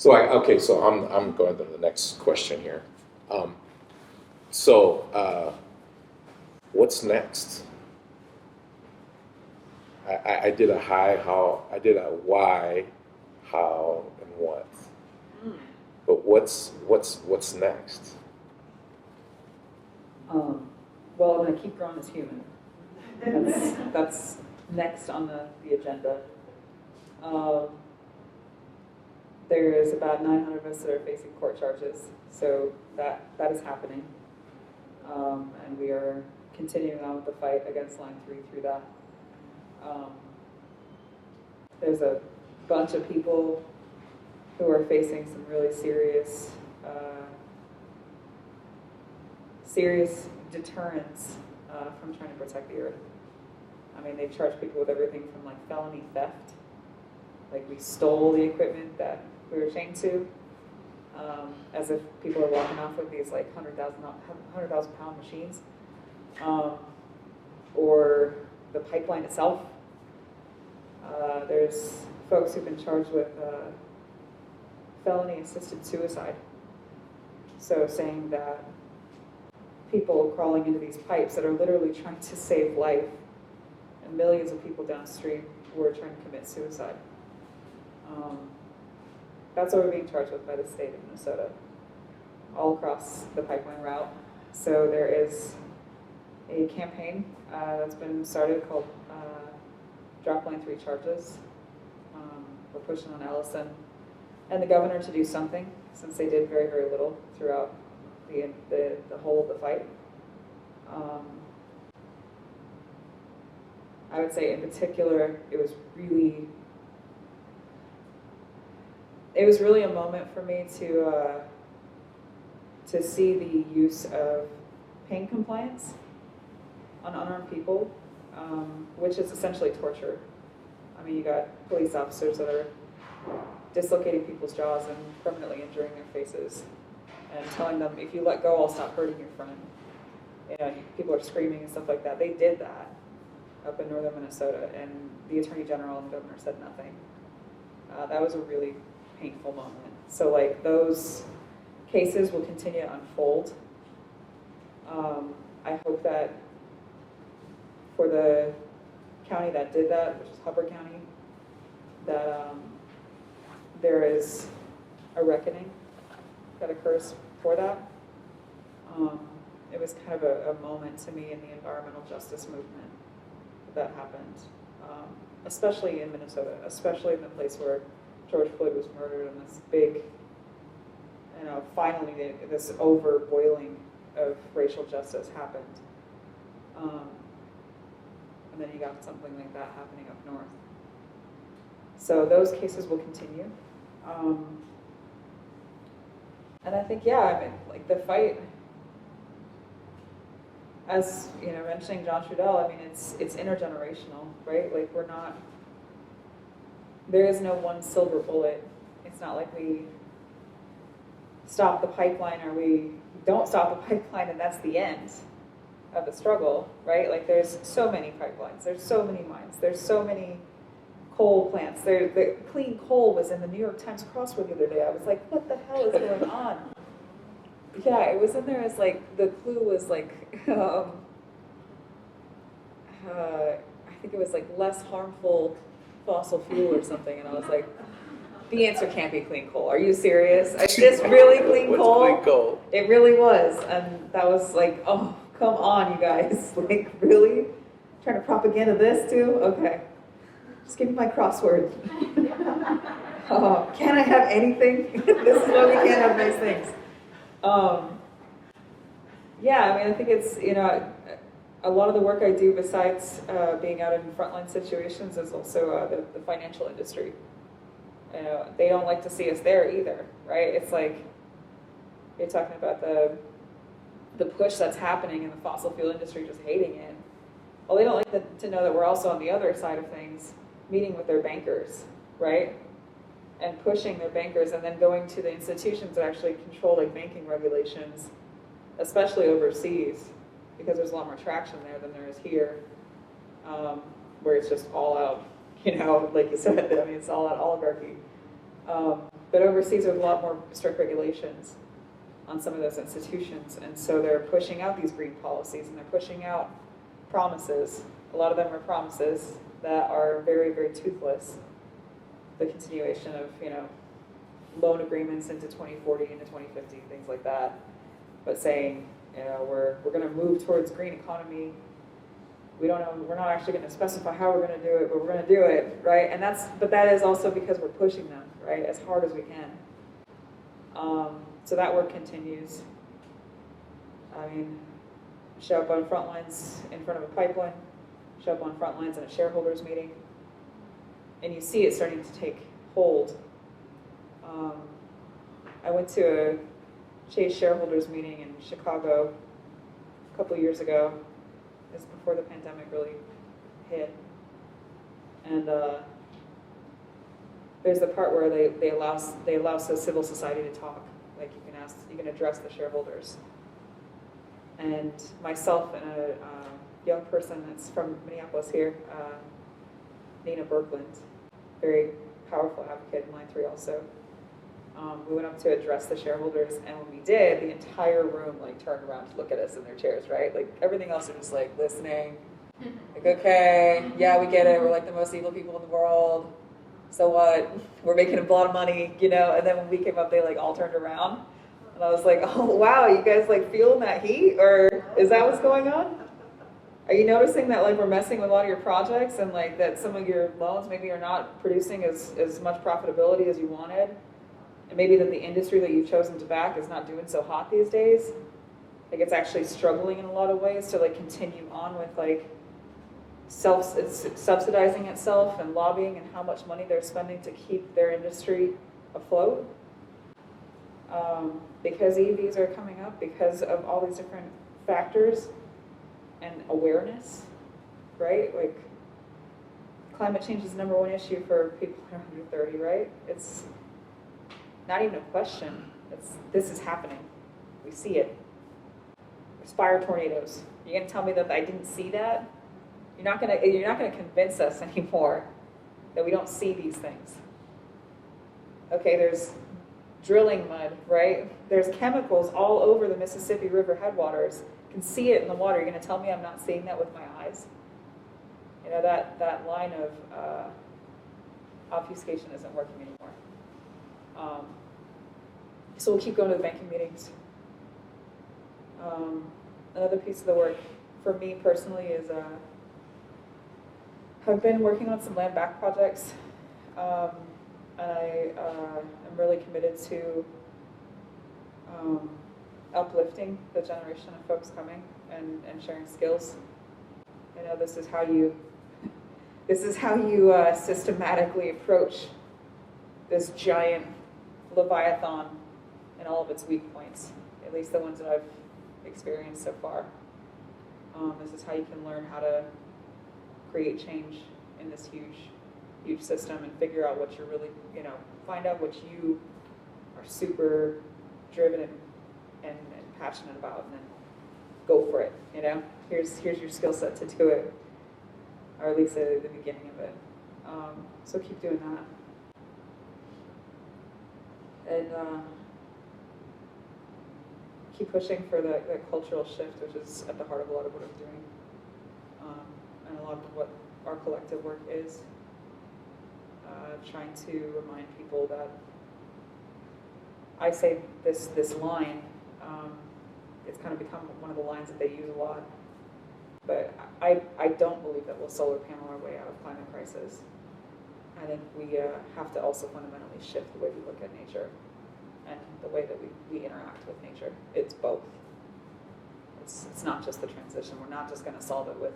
Okay, so I'm going to the next question here. Um, so what's next? I did a I did a why, how, and what. Mm. But what's next? Well, I'm going to keep growing as human. That's next on the agenda. Um, there is about 900 of us that are facing court charges, so that is happening. And we are continuing on with the fight against Line 3 through that. There's a bunch of people who are facing some really serious deterrence from trying to protect the earth. I mean, they've charged people with everything from like felony theft, like we stole the equipment that we were chained to, as if people are walking off with these like 100,000 pound machines, or the pipeline itself. There's folks who've been charged with felony assisted suicide. So saying that people crawling into these pipes that are literally trying to save life, and millions of people downstream who are trying to commit suicide. That's what we're being charged with by the state of Minnesota, all across the pipeline route. So there is a campaign that's been started called Drop Line 3 Charges. We're pushing on Allison and the governor to do something, since they did very, very little throughout the whole of the fight. I would say in particular, it was really a moment for me to see the use of pain compliance on unarmed people, which is essentially torture. I mean, you got police officers that are dislocating people's jaws and permanently injuring their faces, and telling them, if you let go, I'll stop hurting your friend. You know, people are screaming and stuff like that. They did that up in northern Minnesota, and the Attorney General and the governor said nothing. That was a really painful moment. So like those cases will continue to unfold. I hope that for the county that did that, which is Hubbard County, that there is a reckoning that occurs for that. It was kind of a moment to me in the environmental justice movement that happened, especially in Minnesota, especially in the place where George Floyd was murdered, and this big, finally this overboiling of racial justice happened. And then you got something like that happening up north. So those cases will continue. And I think, I mean, like the fight, as mentioning John Trudell, I mean, it's intergenerational, right? Like there is no one silver bullet. It's not like we stop the pipeline or we don't stop the pipeline and that's the end of the struggle, right? Like there's so many pipelines, there's so many mines, there's so many coal plants. The clean coal was in the New York Times crossword the other day. I was like, what the hell is going on? Yeah, it was in there as like, the clue was like, I think it was like less harmful fossil fuel or something, and I was like, the answer can't be clean coal. Are you serious? Is this really clean coal? What's clean coal? It really was, and that was like, oh, come on, you guys. Like, really? Trying to propaganda this too? Okay. Just give me my crossword. Can I have anything? This is why we can't have nice things. I mean, I think it's, a lot of the work I do besides being out in frontline situations is also the financial industry. They don't like to see us there either, right? It's like, you're talking about the push that's happening in the fossil fuel industry, just hating it. Well, they don't like to know that we're also on the other side of things, meeting with their bankers, right? And pushing their bankers, and then going to the institutions that actually control like banking regulations, especially overseas, because there's a lot more traction there than there is here, where it's just all out, like you said, I mean, it's all out oligarchy. But overseas, there's a lot more strict regulations on some of those institutions, and so they're pushing out these green policies, and they're pushing out promises. A lot of them are promises that are very, very toothless. The continuation of, loan agreements into 2040, into 2050, things like that. But saying, we're going to move towards green economy. We don't know, we're not actually going to specify how we're going to do it, but we're going to do it, right? But that is also because we're pushing them, right, as hard as we can. So that work continues. I mean, show up on front lines in front of a pipeline, show up on front lines in a shareholders meeting, and you see it starting to take hold. I went to a Chase shareholders meeting in Chicago a couple of years ago. It was before the pandemic really hit. And there's the part where they allow civil society to talk. Like you can address the shareholders. And myself and a young person that's from Minneapolis here, Nina Berkland, very powerful advocate in Line 3 also. We went up to address the shareholders, and when we did, the entire room turned around to look at us in their chairs, right? Everything else are just listening. Okay, yeah, we get it. We're the most evil people in the world. So what? We're making a lot of money, And then when we came up, they all turned around, and I was like, oh wow, you guys feeling that heat, or is that what's going on? Are you noticing that we're messing with a lot of your projects, and that some of your loans maybe are not producing as much profitability as you wanted? And maybe that the industry that you've chosen to back is not doing so hot these days. It's actually struggling in a lot of ways to continue on with it's subsidizing itself and lobbying and how much money they're spending to keep their industry afloat. Because EVs are coming up, because of all these different factors and awareness, right? Climate change is the #1 issue for people under 30, right? It's not even a question. This is happening. We see it. There's fire tornadoes. You're gonna tell me that I didn't see that? You're not gonna convince us anymore that we don't see these things. Okay, there's drilling mud, right? There's chemicals all over the Mississippi River headwaters. You can see it in the water. You're gonna tell me I'm not seeing that with my eyes? That line of obfuscation isn't working anymore. So we'll keep going to the banking meetings. Another piece of the work for me personally is I've been working on some land back projects. And I am really committed to uplifting the generation of folks coming and sharing skills. This is how you systematically approach this giant Leviathan and all of its weak points, at least the ones that I've experienced so far. This is how you can learn how to create change in this huge system and figure out what you're really, find out what you are super driven and passionate about, and then go for it. Here's your skill set to do it, or at least at the beginning of it. So keep doing that. And keep pushing for the cultural shift, which is at the heart of a lot of what I'm doing, and a lot of what our collective work is. Trying to remind people that I say this line, it's kind of become one of the lines that they use a lot, but I don't believe that we'll solar panel our way out of climate crisis. I think we have to also fundamentally shift the way we look at nature and the way that we interact with nature. It's both. It's not just the transition. We're not just going to solve it with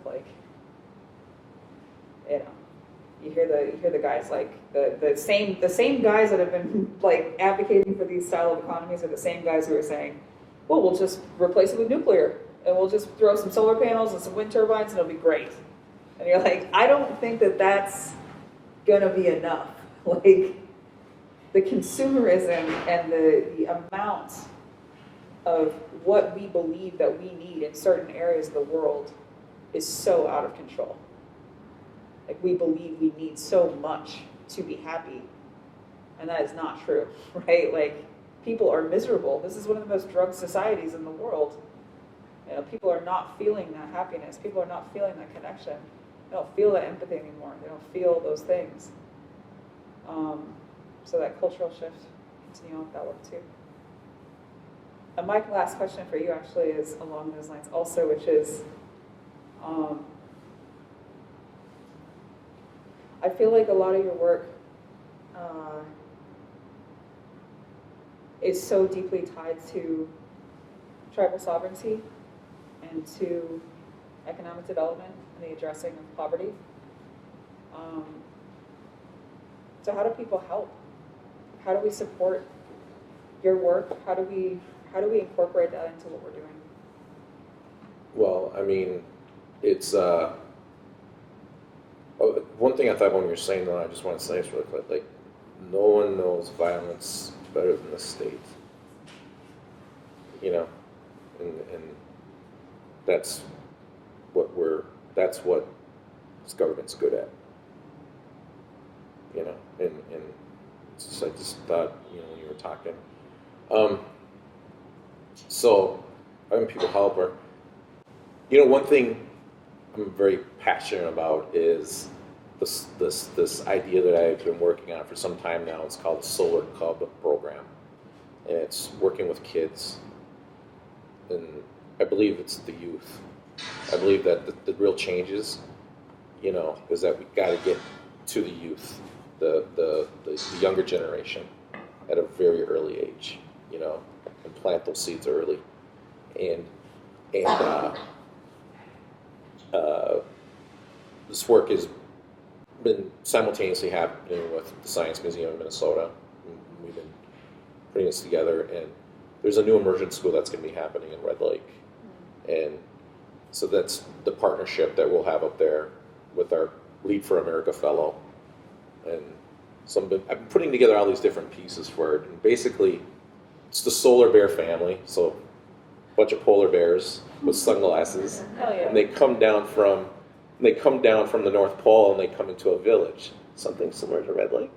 you hear the guys the same guys that have been advocating for these style of economies are the same guys who are saying, well, we'll just replace it with nuclear and we'll just throw some solar panels and some wind turbines and it'll be great. And you're I don't think that that's gonna be enough. The consumerism and the amount of what we believe that we need in certain areas of the world is so out of control. We believe we need so much to be happy And that is not true, right? Like, people are miserable. This is one of the most drugged societies in the world. You know, people are not feeling that happiness. People are not feeling that connection. They don't feel that empathy anymore. They don't feel those things. So that cultural shift, continue on with that work too. And my last question for you actually is along those lines also, which is, I feel like a lot of your work is so deeply tied to tribal sovereignty and to economic development and the addressing of poverty. So how do people help? How do we support your work? How do we incorporate that into what we're doing? Well, I mean, it's one thing I thought when you were saying that, I just want to say is really quick, like, no one knows violence better than the state. You know, and that's what this government's good at. You know, and just, I just thought, you know, when you were talking. So having people help her. You know, one thing I'm very passionate about is this idea that I've been working on for some time now. It's called the Solar Cub program, and it's working with kids. And I believe it's the youth. I believe that the real changes, you know, is that we got to get to the youth, the younger generation, at a very early age, you know, and plant those seeds early. And this work has been simultaneously happening with the Science Museum in Minnesota. We've been putting this together, and there's a new immersion school that's going to be happening in Red Lake. And so that's the partnership that we'll have up there with our Lead for America fellow. And so I'm putting together all these different pieces for it. And basically, it's the solar bear family. So a bunch of polar bears with sunglasses. Hell yeah. And they come down from the North Pole, and they come into a village, something similar to Red Lake.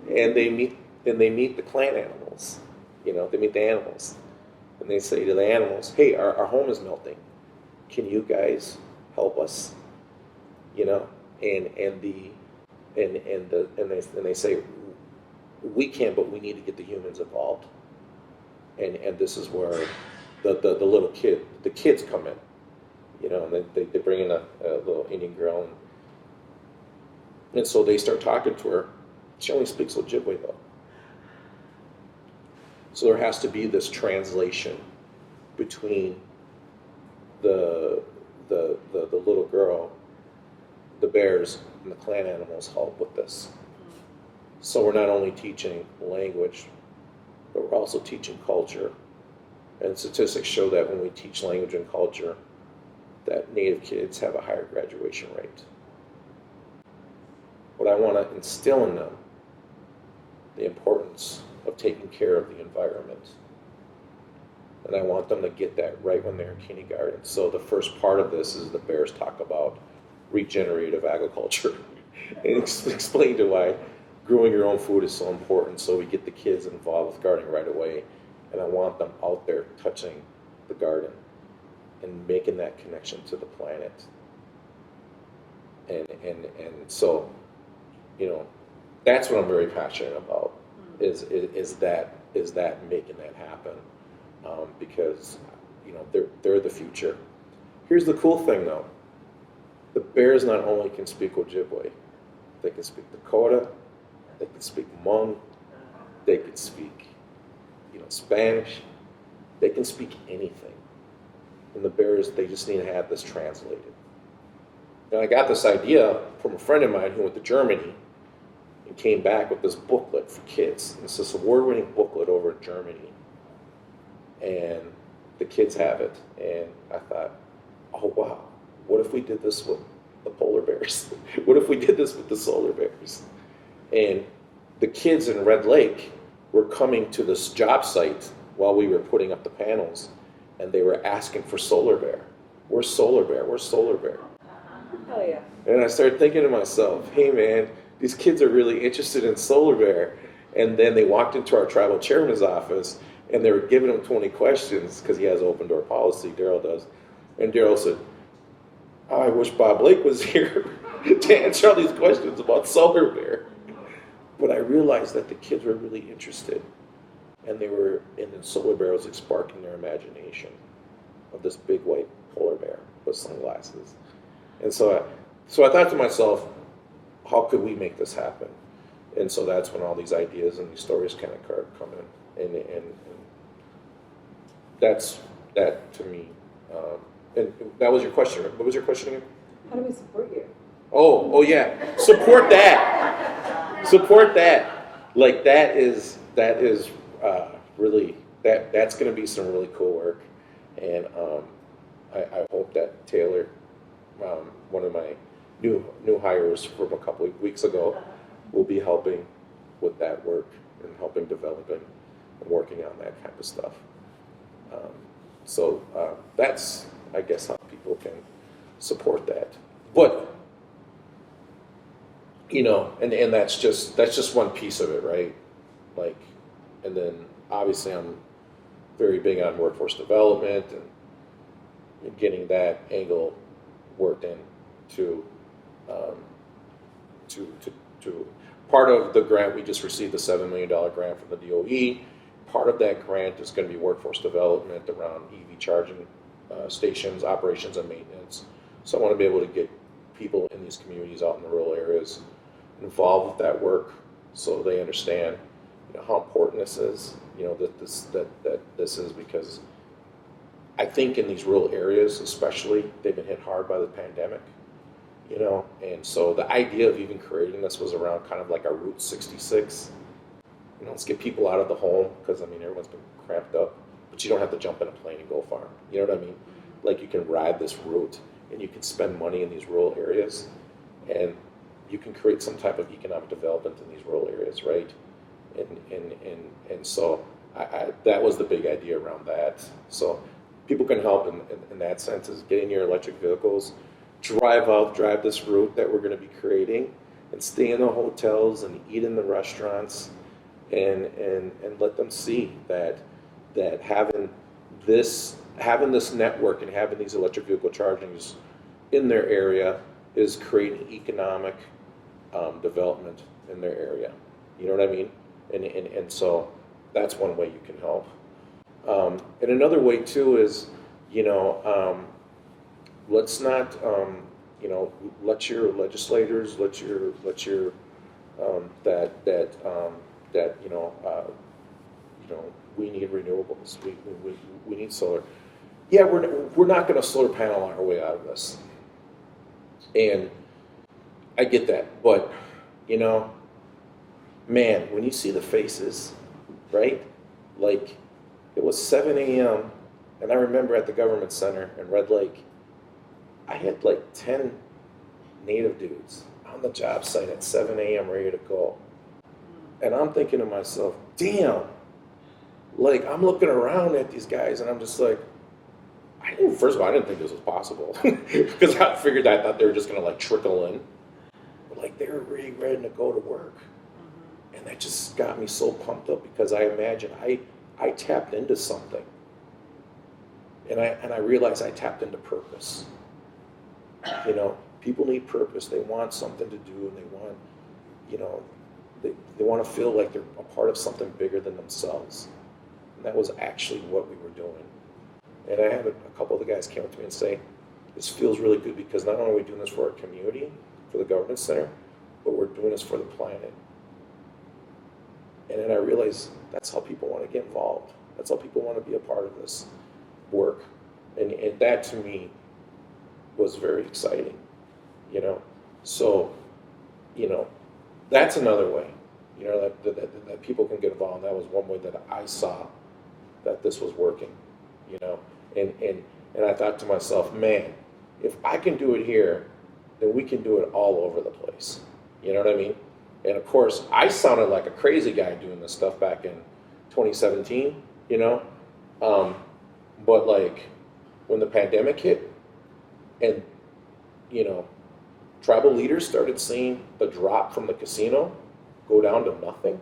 And they meet the clan animals. You know, they meet the animals. And they say to the animals, hey, our home is melting. Can you guys help us? You know, and they say, we can, but we need to get the humans involved. And this is where the kids come in. You know, and they bring in a little Indian girl, and so they start talking to her. She only speaks Ojibwe though. So there has to be this translation between the little girl, the bears, and the clan animals help with this. So we're not only teaching language, but we're also teaching culture. And statistics show that when we teach language and culture, that Native kids have a higher graduation rate. What I want to instill in them, the importance of taking care of the environment. And I want them to get that right when they're in kindergarten. So the first part of this is the bears talk about regenerative agriculture and explain to why growing your own food is so important, so we get the kids involved with gardening right away. And I want them out there touching the garden and making that connection to the planet. And so, you know, that's what I'm very passionate about, is that making that happen, because, you know, they're the future. Here's the cool thing though, the bears not only can speak Ojibwe, they can speak Dakota, they can speak Hmong, they can speak, you know, Spanish, they can speak anything. And the bears, they just need to have this translated. And I got this idea from a friend of mine who went to Germany and came back with this booklet for kids. And it's this award-winning booklet over in Germany. And the kids have it. And I thought, oh wow, what if we did this with the polar bears? What if we did this with the solar bears? And the kids in Red Lake were coming to this job site while we were putting up the panels, and they were asking for solar bear. Where's solar bear? Where's solar bear? Hell yeah. And I started thinking to myself, hey man, these kids are really interested in Solar Bear. And then they walked into our tribal chairman's office, and they were giving him 20 questions, because he has open door policy, Daryl does. And Daryl said, oh, I wish Bob Lake was here to answer all these questions about Solar Bear. But I realized that the kids were really interested, and then Solar Bear was sparking their imagination of this big white polar bear with sunglasses. And so I thought to myself, how could we make this happen? And so that's when all these ideas and these stories kind of come in. And that's that to me. And that was your question. What was your question again? How do we support you? Oh yeah. Support that. Support that. Like that is really that's going to be some really cool work. And I hope that Taylor, one of my new hires from a couple of weeks ago, will be helping with that work and helping developing and working on that kind of stuff. So that's, I guess, how people can support that. But and that's just one piece of it, right? Like, and then obviously I'm very big on workforce development and getting that angle worked in to part of the grant. We just received a $7 million grant from the DOE. Part of that grant is going to be workforce development around EV charging stations, operations, and maintenance. So I want to be able to get people in these communities out in the rural areas involved with that work, so they understand, how important this is. That this is, because I think in these rural areas, especially, they've been hit hard by the pandemic. And so the idea of even creating this was around kind of like a Route 66. Let's get people out of the home, because everyone's been cramped up, but you don't have to jump in a plane and go far. You know what I mean? Like, you can ride this route and you can spend money in these rural areas, and you can create some type of economic development in these rural areas, right? And so that was the big idea around that. So people can help in that sense, is getting your electric vehicles, drive this route that we're going to be creating, and stay in the hotels and eat in the restaurants, and let them see that having this network and having these electric vehicle chargings in their area is creating economic development in their area. You know what I mean? And so that's one way you can help. And another way too is, let's not, let your legislators, we need renewables. We need solar. Yeah, we're not going to solar panel our way out of this. And I get that, but man, when you see the faces, right? Like, it was 7 a.m. and I remember at the government center in Red Lake, I had like 10 native dudes on the job site at 7 a.m. ready to go. And I'm thinking to myself, damn, like, I'm looking around at these guys and I'm just like, first of all, I didn't think this was possible, because I thought they were just gonna like trickle in. But like, they were really ready to go to work. And that just got me so pumped up, because I imagine I tapped into something. And I realized I tapped into purpose. People need purpose. They want something to do, and they want, they want to feel like they're a part of something bigger than themselves. And that was actually what we were doing. And I had a couple of the guys came up to me and say, this feels really good, because not only are we doing this for our community, for the government center, but we're doing this for the planet. And then I realized that's how people want to get involved. That's how people want to be a part of this work. And that to me was very exciting, So, that's another way, that people can get involved. And that was one way that I saw that this was working, And I thought to myself, man, if I can do it here, then we can do it all over the place. You know what I mean? And of course, I sounded like a crazy guy doing this stuff back in 2017, But, like, when the pandemic hit, and, tribal leaders started seeing the drop from the casino go down to nothing,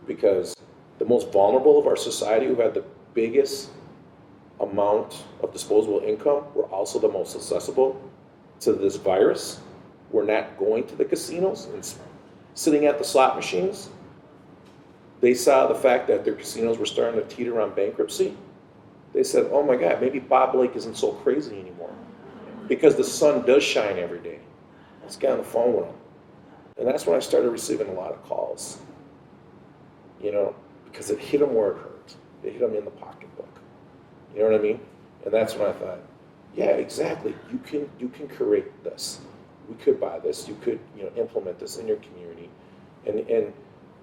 because the most vulnerable of our society, who had the biggest amount of disposable income, were also the most accessible to this virus. We're not going to the casinos and sitting at the slot machines. They saw the fact that their casinos were starting to teeter on bankruptcy. They said, oh my God, maybe Bob Blake isn't so crazy anymore, because the sun does shine every day. Let's get on the phone with him. And that's when I started receiving a lot of calls, because it hit them where it hurt. It hit them in the pocketbook. You know what I mean? And that's when I thought, yeah, exactly. You can create this. We could buy this. You could, implement this in your community. And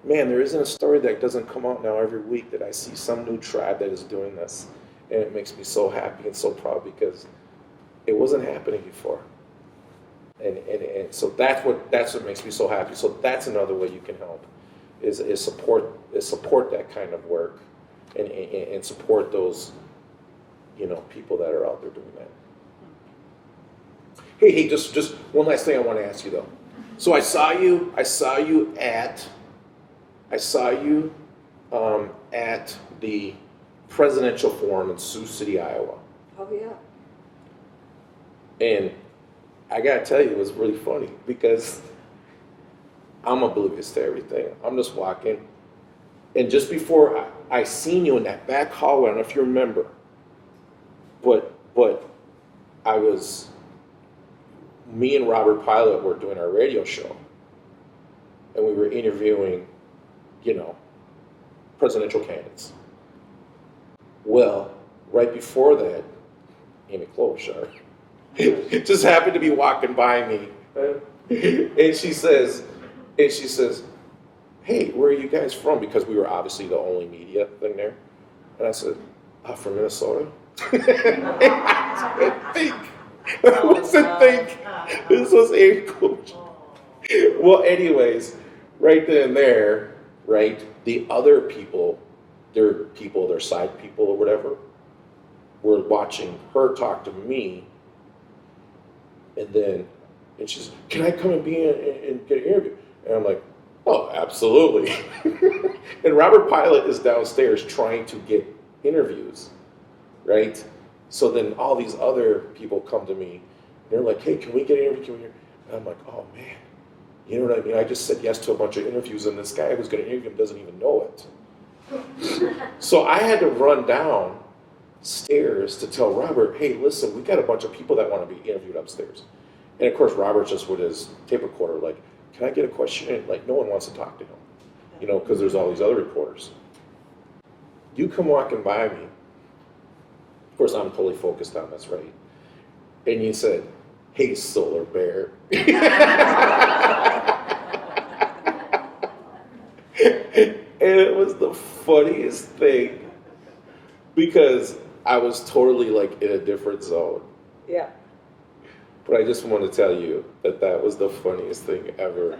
man, there isn't a story that doesn't come out now every week that I see some new tribe that is doing this. And it makes me so happy and so proud, because it wasn't happening before. And so that's what makes me so happy. So that's another way you can help, is support that kind of work, and support those people that are out there doing that. Hey, just one last thing I want to ask you though. So I saw you at the presidential forum in Sioux City, Iowa. Oh yeah. And I gotta tell you, it was really funny, because I'm oblivious to everything. I'm just walking, and just before I seen you in that back hallway, I don't know if you remember, but me and Robert Pilot were doing our radio show, and we were interviewing, presidential candidates. Well, right before that, Amy Klobuchar just happened to be walking by me, and she says, hey, where are you guys from? Because we were obviously the only media thing there. And I said, from Minnesota. I wasn't think this was Amy Klobuchar. Well, anyways, right then and there, right, the other people, their side people or whatever, were watching her talk to me. And she's, can I come and be and get an interview? And I'm like, oh, absolutely. And Robert Pilot is downstairs trying to get interviews, right? So then all these other people come to me, and they're like, hey, can we get an interview? And I'm like, oh man, you know what I mean? I just said yes to a bunch of interviews, and this guy who's going to interview him doesn't even know it. So I had to run downstairs to tell Robert, hey, listen, we got a bunch of people that want to be interviewed upstairs. And of course, Robert's just with his tape recorder, like, can I get a question in? Like, no one wants to talk to him, because there's all these other reporters. You come walking by me. Of course, I'm totally focused on this, right? And you said, hey, Solar Bear. And it was the funniest thing, because I was totally like in a different zone. Yeah. But I just want to tell you that was the funniest thing ever.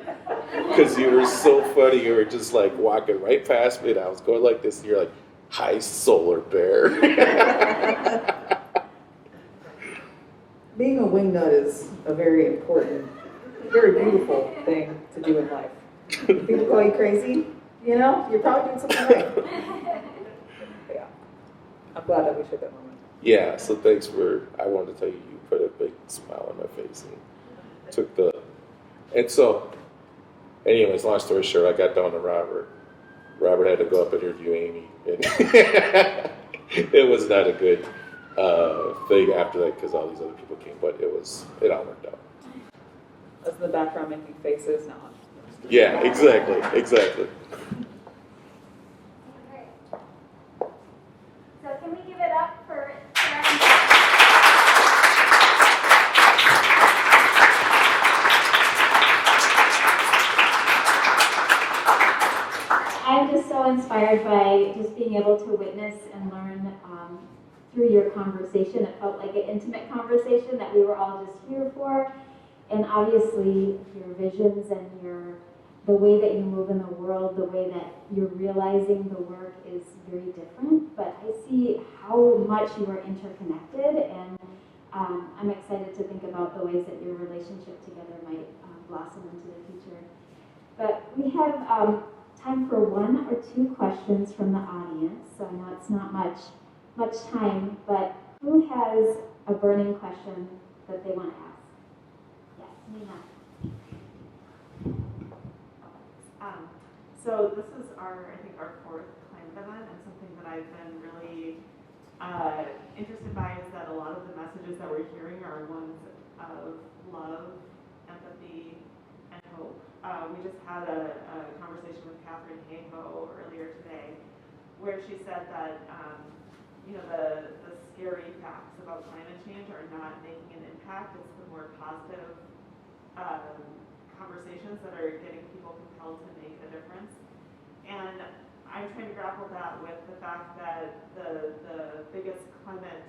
Because you were so funny. You were just like walking right past me, and I was going like this, and you're like, hi, Solar Bear. Being a wingnut is a very important, very beautiful thing to do in life. If people call you crazy, you're probably doing something right. Yeah. I'm glad that we shared that moment. Yeah, so thanks I wanted to tell you, you put a big smile on my face and took and so, anyways, long story short, I got down to Robert. Robert had to go up and interview Amy, and it was not a good thing after that, because all these other people came, but it all worked out. Us in the background making faces, no. Yeah, exactly. Okay. So can we give it up for Tara? I'm just so inspired by just being able to witness and learn through your conversation. It felt like an intimate conversation that we were all just here for. And obviously your visions and the way that you move in the world, the way that you're realizing the work is very different. But I see how much you are interconnected, and I'm excited to think about the ways that your relationship together might blossom into the future. But we have time for one or two questions from the audience. So I know it's not much time, but who has a burning question that they want to ask? Yes, Nina. So this is I think our fourth climate event, and something that I've been really interested by is that a lot of the messages that we're hearing are ones of love, empathy, and hope. We just had a conversation with Catherine Hayho earlier today, where she said that the scary facts about climate change are not making an impact. It's the more positive conversations that are getting people compelled to make a difference. And I'm trying to grapple that with the fact that the biggest climate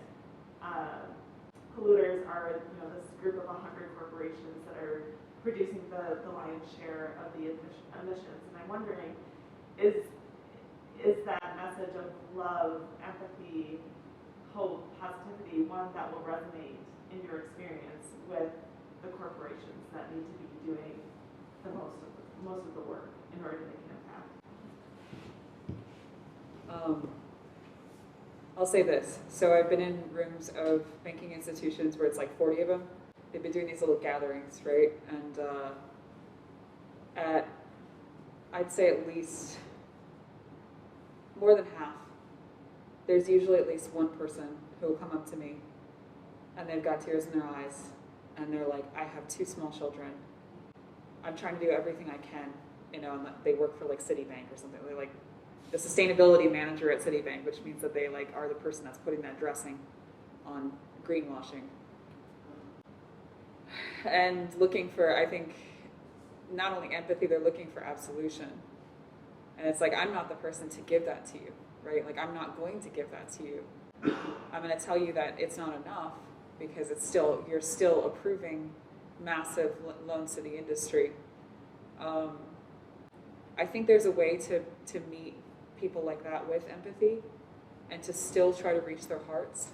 polluters are this group of 100 corporations that are producing the lion's share of the emissions. And I'm wondering, is that message of love, empathy, hope, positivity one that will resonate in your experience with the corporations that need to be doing the most of the work in order to make an impact? I'll say this. So I've been in rooms of banking institutions where it's like 40 of them. They've been doing these little gatherings, right? And I'd say at least more than half, there's usually at least one person who will come up to me and they've got tears in their eyes and they're like, I have 2 small children. I'm trying to do everything I can, and they work for like Citibank or something. They're like the sustainability manager at Citibank, which means that they like are the person that's putting that dressing on greenwashing. And looking for, I think, not only empathy, they're looking for absolution. And it's like, I'm not the person to give that to you, right? Like, I'm not going to give that to you. I'm going to tell you that it's not enough because you're still approving massive loans to the industry. I think there's a way to meet people like that with empathy and to still try to reach their hearts.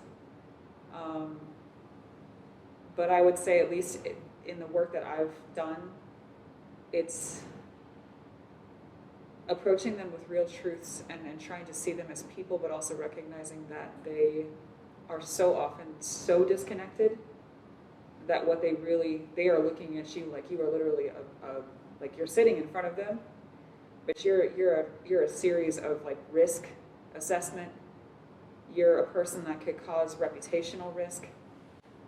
But I would say, at least in the work that I've done, it's approaching them with real truths and trying to see them as people, but also recognizing that they are so often so disconnected that what they are looking at you like you are literally like you're sitting in front of them, but you're a series of like risk assessment. You're a person that could cause reputational risk.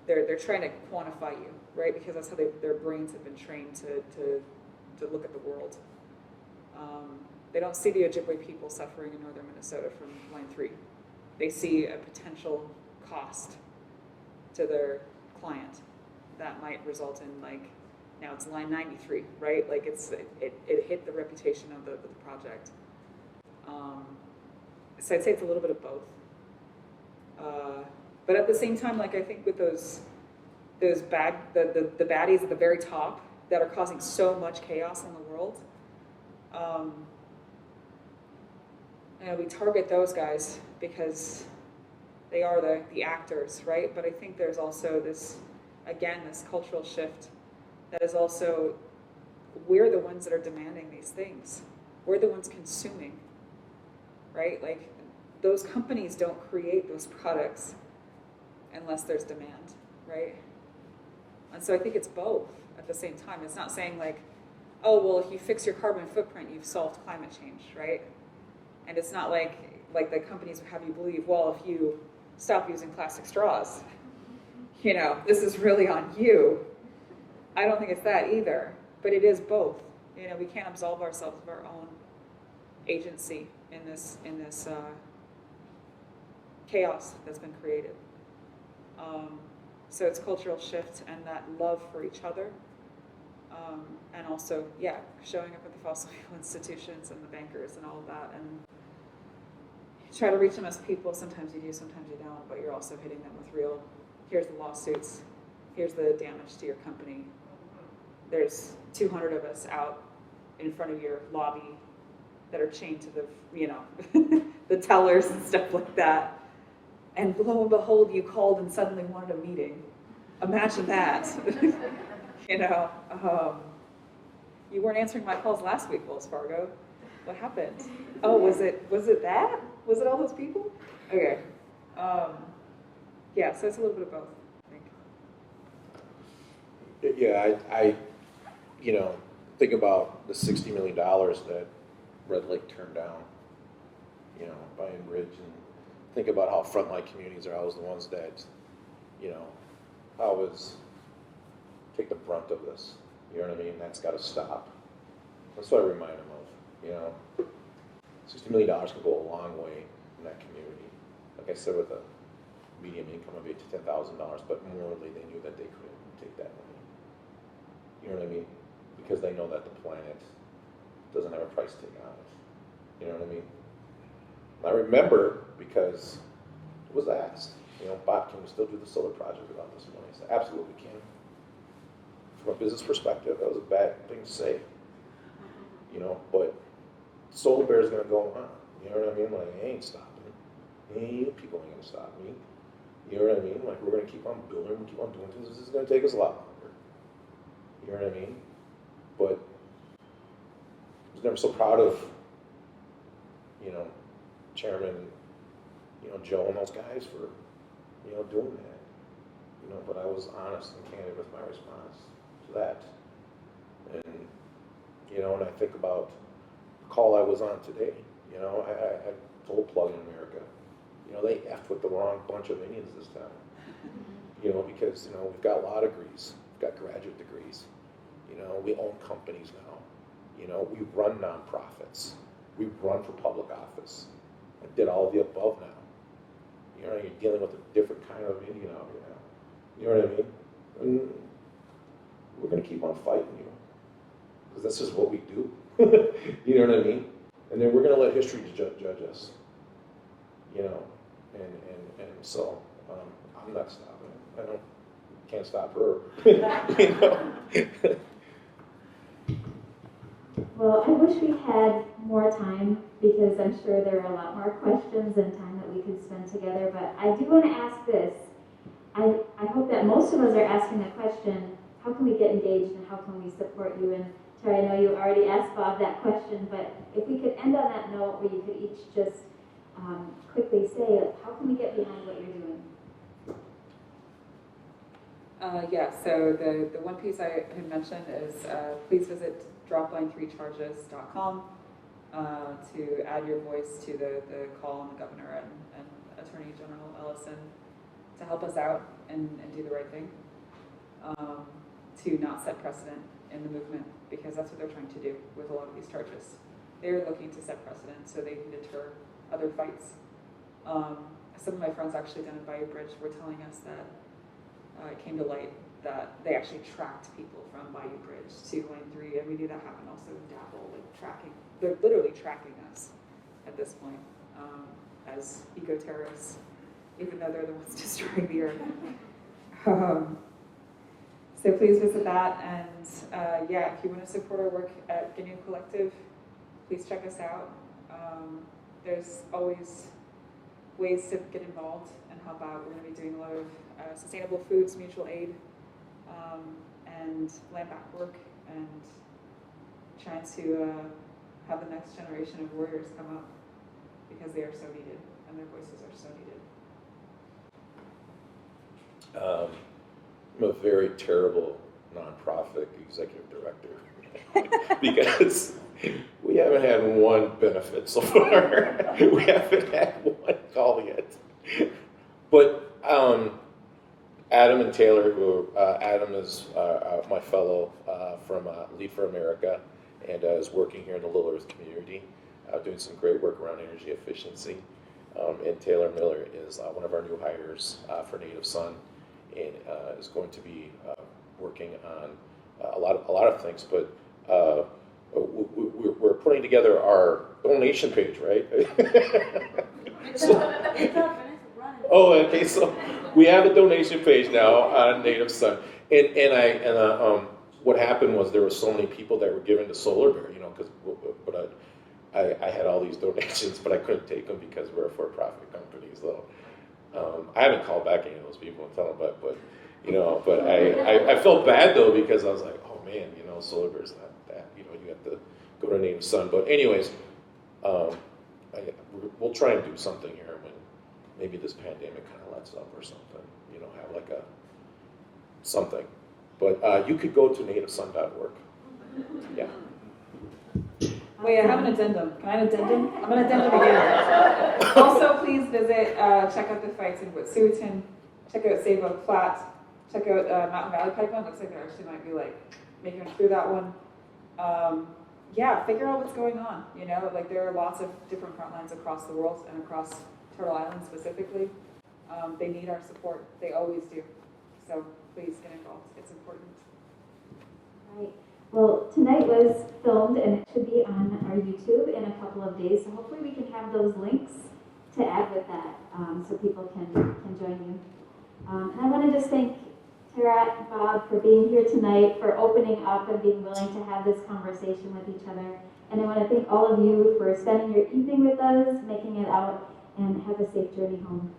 They're trying to quantify you, right? Because that's how their brains have been trained to look at the world. They don't see the Ojibwe people suffering in northern Minnesota from Line 3. They see a potential cost to their client that might result in like, now it's Line 93, right? Like it hit the reputation of the project. So I'd say it's a little bit of both. But at the same time, like I think with those the baddies at the very top that are causing so much chaos in the world, we target those guys because they are the actors, right? But I think there's also this cultural shift that is also, we're the ones that are demanding these things. We're the ones consuming, right? Like those companies don't create those products unless there's demand, right? And so I think it's both at the same time. It's not saying like, oh, well, if you fix your carbon footprint, you've solved climate change, right? And it's not like the companies have you believe, well, if you stop using plastic straws, this is really on you. I don't think it's that either, but it is both. We can't absolve ourselves of our own agency in this chaos that's been created. So it's cultural shift and that love for each other, and also, showing up at the fossil fuel institutions and the bankers and all of that, and try to reach them as people. Sometimes you do, sometimes you don't, but you're also hitting them with real, here's the lawsuits, here's the damage to your company. There's 200 of us out in front of your lobby that are chained to the, the tellers and stuff like that. and lo and behold, you called and suddenly wanted a meeting. Imagine that. You know, you weren't answering my calls last week, Wells Fargo. What happened? Oh, was it that? Was it all those people? Okay. Yeah, so it's a little bit of both, I think. Yeah, I think about the $60 million that Red Lake turned down, by Enbridge, and think about how frontline communities are always the ones that, always take the brunt of this. You know what I mean? That's got to stop. That's what I remind them of. $60 million can go a long way in that community. Like I said, with a median income of $8,000 to $10,000, but morally they knew that they couldn't take that money. You know what I mean? Because they know that the planet doesn't have a price tag on it. You know what I mean? I remember because it was asked, Bob, can we still do the solar project without this money? I said, absolutely can. From a business perspective, that was a bad thing to say. But Solar Bear is going to go on. You know what I mean? Like, I ain't stopping. People ain't going to stop me. You know what I mean? Like, we're going to keep on building, keep on doing things. This is going to take us a lot longer. You know what I mean? But I was never so proud of, Chairman, Joe and those guys for, doing that. But I was honest and candid with my response to that. And, and I think about the call I was on today. I told Plug in America, they effed with the wrong bunch of Indians this time. Because, we've got law degrees, we've got graduate degrees. We own companies now. We run nonprofits. We run for public office. I did all of the above now. You're dealing with a different kind of Indian out here now. You know what I mean? And we're going to keep on fighting you. Because that's just what we do. You know what I mean? And then we're going to let history judge us. And so I'm not stopping. Can't stop her. Well, I wish we had more time because I'm sure there are a lot more questions and time that we could spend together. But I do want to ask this. I hope that most of us are asking the question, how can we get engaged and how can we support you? And Tara, I know you already asked Bob that question, but if we could end on that note where you could each just quickly say, how can we get behind what you're doing? Yeah, so the one piece I had mentioned is please visit dropline3charges.com to add your voice to the call on the governor and Attorney General Ellison to help us out and do the right thing, to not set precedent in the movement, because that's what they're trying to do with a lot of these charges. They're looking to set precedent so they can deter other fights. Some of my friends actually down at Bayou Bridge were telling us that it came to light that they actually tracked people from Bayou Bridge to Lane 3, and we knew that happened also in Dapple, like tracking. They're literally tracking us at this point as eco-terrorists, even though they're the ones destroying the earth. So please visit that, and yeah, if you want to support our work at Guinea Collective, please check us out. There's always ways to get involved and help out. We're going to be doing a lot of sustainable foods, mutual aid, and land back work, and trying to have the next generation of warriors come up, because they are so needed and their voices are so needed. I'm a very terrible nonprofit executive director because we haven't had one benefit so far. We haven't had one call yet. But Adam and Taylor, who Adam is my fellow from Lead for America and is working here in the Little Earth community, doing some great work around energy efficiency. And Taylor Miller is one of our new hires for Native Son, and is going to be working on a lot of things. But we're putting together our donation page, right? Oh, okay. So we have a donation page now on Native Son, and what happened was there were so many people that were given to Solar Bear, but I had all these donations, but I couldn't take them because we're a for-profit company. So I haven't called back any of those people and tell them, but you know, but I felt bad though because I was like, oh man, you know, solar bear's not that, you know, you have to go to native son. But anyways, we'll try and do something here when maybe this pandemic kind of lets up or something, you know, have like something. But you could go to nativesun.org. Yeah. Wait, I have an addendum. Can I have an addendum? I'm an addendum again. Also, please visit, check out the fights in Wet'suwet'en, check out Save Oak Flat, check out Mountain Valley Pipeline. Looks like there actually might be like making it through that one. Yeah, figure out what's going on. You know, like there are lots of different front lines across the world and across Turtle Island specifically. They need our support. They always do. So please get involved. It's important. Right. Well, tonight was filmed and it should be on our YouTube in a couple of days. So hopefully we can have those links to add with that so people can join you. And I want to just thank Tara and Bob for being here tonight, for opening up and being willing to have this conversation with each other. And I want to thank all of you for spending your evening with us, making it out, and have a safe journey home.